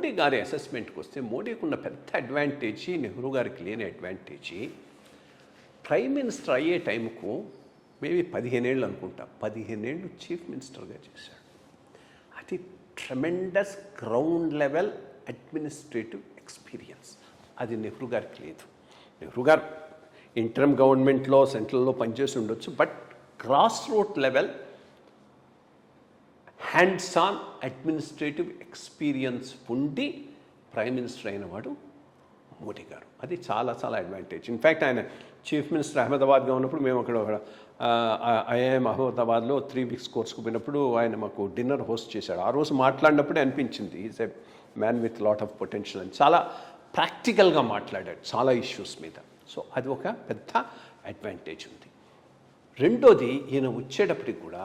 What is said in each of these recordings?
మోడీ గారి అసెస్మెంట్కి వస్తే మోడీకి ఉన్న పెద్ద అడ్వాంటేజీ నెహ్రూ గారికి లేని అడ్వాంటేజీ ప్రైమ్ మినిస్టర్ అయ్యే టైంకు మేబీ 15 ఏళ్ళు అనుకుంటా, 15 ఏళ్ళు చీఫ్ మినిస్టర్గా చేశాడు. అది tremendous ground level administrative experience. అది నెహ్రూ గారికి లేదు. నెహ్రూ గారు ఇంటర్మ్ గవర్నమెంట్లో సెంట్రల్లో పనిచేసి ఉండొచ్చు, but grass root level hands on administrative experience ఉండి ప్రైమ్ మినిస్టర్ అయిన వాడు మోడీ గారు. అది చాలా చాలా అడ్వాంటేజ్. ఇన్ఫ్యాక్ట్ ఆయన చీఫ్ మినిస్టర్ అహ్మదాబాద్గా ఉన్నప్పుడు మేము అక్కడ ఐఐఎం అహ్మదాబాద్లో 3 weeks కోర్సుకు పోయినప్పుడు ఆయన మాకు డిన్నర్ హోస్ట్ చేశాడు. ఆ రోజు మాట్లాడినప్పుడే అనిపించింది is a man with lot of potential అని. చాలా ప్రాక్టికల్గా మాట్లాడాడు చాలా ఇష్యూస్ మీద. సో అది ఒక పెద్ద అడ్వాంటేజ్ ఉంది. రెండోది, ఈయన వచ్చేటప్పటికి కూడా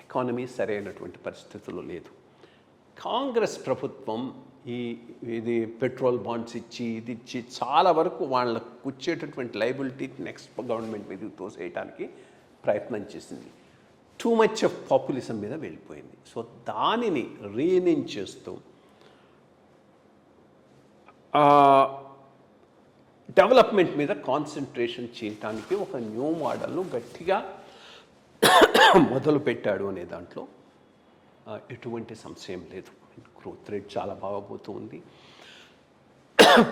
ఎకానమీ సరైనటువంటి పరిస్థితుల్లో లేదు. కాంగ్రెస్ ప్రభుత్వం ఇది పెట్రోల్ బాండ్స్ ఇచ్చి ఇది ఇచ్చి చాలా వరకు వాళ్ళకు వచ్చేటటువంటి లయబిలిటీ నెక్స్ట్ గవర్నమెంట్ మీదకి తోసేయడానికి ప్రయత్నం చేసింది. టూ మచ్ ఆఫ్ పాపులిజం మీద వెళ్ళిపోయింది. సో దానిని రీఇన్ చేస్తూ డెవలప్మెంట్ మీద కాన్సన్ట్రేషన్ చేయడానికి ఒక న్యూ మోడల్ను గట్టిగా మొదలుపెట్టాడు అనే దాంట్లో ఎటువంటి సంశయం లేదు. గ్రోత్ రేట్ చాలా బాగా పోతూ ఉంది.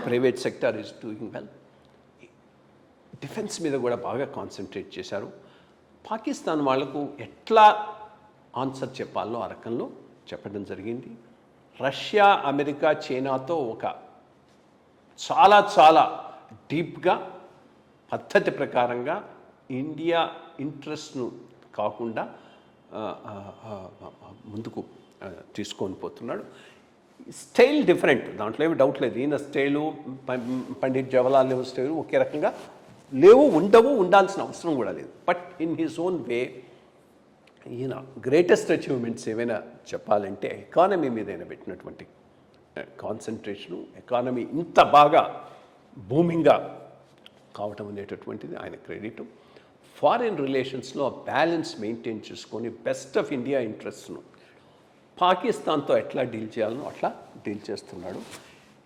Private sector is doing well. Defence మీద కూడా బాగా కాన్సన్ట్రేట్ చేశారు. పాకిస్తాన్ వాళ్లకు ఎట్లా ఆన్సర్ చెప్పాలో ఆ రకంలో చెప్పడం జరిగింది. రష్యా, అమెరికా, చైనాతో ఒక చాలా చాలా డీప్గా పద్ధతి ప్రకారంగా ఇండియా ఇంట్రెస్ట్ను కాకుండా ముందుకు తీసుకొని పోతున్నాడు. స్టైల్ డిఫరెంట్, దాంట్లో ఏమి డౌట్ లేదు. ఈయన స్టైలు పండిట్ జవహర్లాల్ నెహ్రూ స్టైలు ఒకే రకంగా లేవు, ఉండవు, ఉండాల్సిన అవసరం కూడా లేదు. But in his own way ఈయన గ్రేటెస్ట్ అచీవ్మెంట్స్ ఏమైనా చెప్పాలంటే ఎకానమీ మీద ఆయన పెట్టినటువంటి కాన్సన్ట్రేషను, ఎకానమీ ఇంత బాగా బూమింగ్గా కావటం అనేటటువంటిది ఆయన క్రెడిట్. ఫారిన్ రిలేషన్స్లో బ్యాలెన్స్ మెయింటైన్ చేసుకొని బెస్ట్ ఆఫ్ ఇండియా ఇంట్రెస్ట్ను పాకిస్తాన్తో ఎట్లా డీల్ చేయాలనో అట్లా డీల్ చేస్తున్నాడు.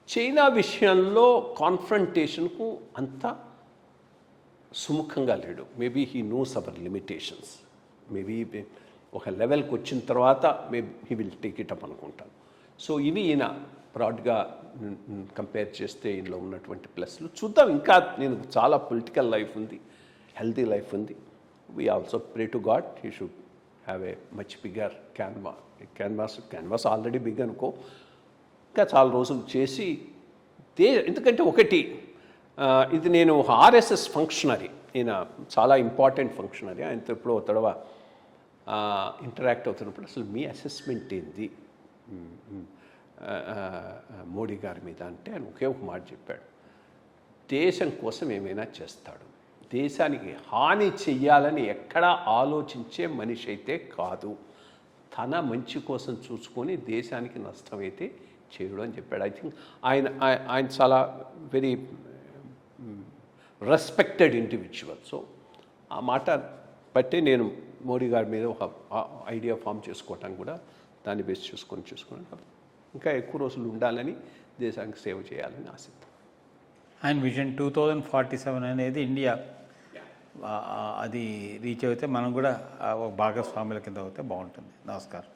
చైనా విషయంలో కాన్ఫ్రంటేషన్కు అంత సుముఖంగా లేడు. Maybe he knows hour limitations. Maybe ఒక లెవెల్కి వచ్చిన తర్వాత maybe he will take it up అనుకుంటాను. సో ఇవి ఈయన బ్రాడ్గా కంపేర్ చేస్తే ఈయనలో ఉన్నటువంటి ప్లస్లు. చూద్దాం, ఇంకా నేను చాలా పొలిటికల్ లైఫ్ ఉంది, హెల్తీ లైఫ్ ఉంది. We also pray to God he should have a much bigger canvas already big అనుకో, ఇంకా చాలా రోజులు చేసి ఎందుకంటే ఒకటి ఇది నేను ఆర్ఎస్ఎస్ ఫంక్షనరీ, ఈయన చాలా ఇంపార్టెంట్ ఫంక్షనరీ. ఆయనతో ఎప్పుడో తడవ ఇంటరాక్ట్ అవుతున్నప్పుడు అసలు మీ అసెస్మెంట్ ఏంది మోడీ గారి మీద అంటే ఆయన ఒకే ఒక మాట చెప్పాడు, దేశం కోసం ఏమైనా చేస్తాడు, దేశానికి హాని చెయ్యాలని ఎక్కడా ఆలోచించే మనిషి అయితే కాదు, తన మంచి కోసం చూసుకొని దేశానికి నష్టమైతే చేయడం అని చెప్పాడు. ఐ థింక్ ఆయన చాలా వెరీ రెస్పెక్టెడ్ ఇండివిజువల్. సో ఆ మాట బట్టి నేను మోడీ గారి మీద ఒక ఐడియా ఫామ్ చేసుకోవటానికి కూడా దాన్ని బేస్ చేసుకొని ఇంకా ఎక్కువ రోజులు ఉండాలని, దేశానికి సేవ చేయాలని ఆశిద్దాం. అండ్ విజన్ 2047 అనేది ఇండియా అది రీచ్ అయితే మనం కూడా ఒక భాగస్వాముల కింద అవుతే బాగుంటుంది. నమస్కారం.